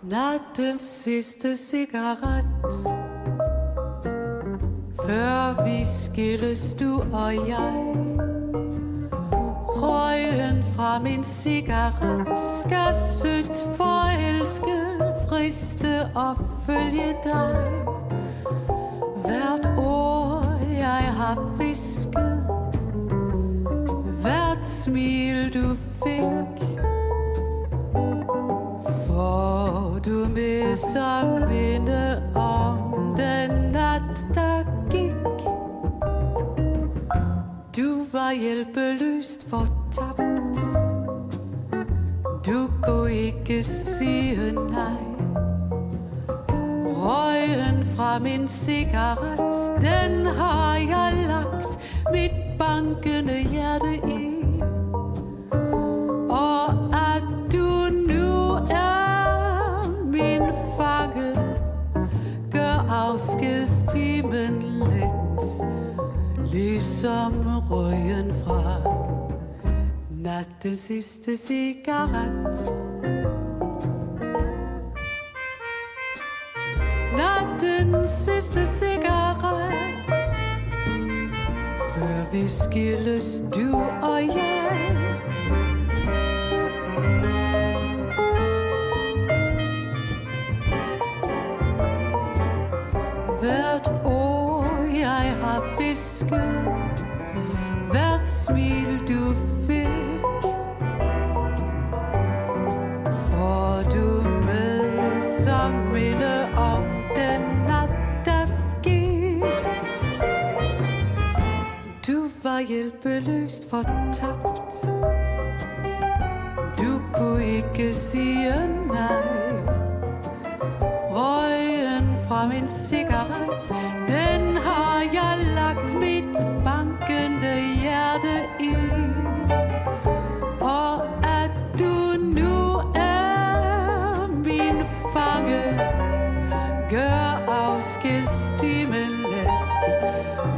Nattens sidste cigaret, før vi skilles, du og jeg. Røgen fra min cigaret skal sødt forelske, friste og følge dig. Hvert ord jeg har hvisket, hvert smil du fik, får du med som minde om den nat, der gik. Du var hjælpeløst fortabt, du kunne ikke sige nej. Røgen fra min cigaret, den har jeg lagt mit bankende hjerte i. Og at du nu er min fange, gør afskedstimen let, ligesom røgen fra nattens sidste cigaret. Nattens sidste cigaret, før vi skilles, du og jeg. Hvert ord jeg har hvisket, hvert smil du fik, får du med som minde om den nat, der gik. Du var hjælpeløst fortabt, du kunne ikke sige nej. Røgen fra min cigaret, den har jeg lagt mit bankende hjerte i. Og at du nu er min fange, gør afskedstimen let,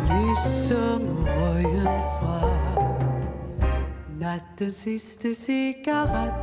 ligesom røgen fra nattens sidste cigaret.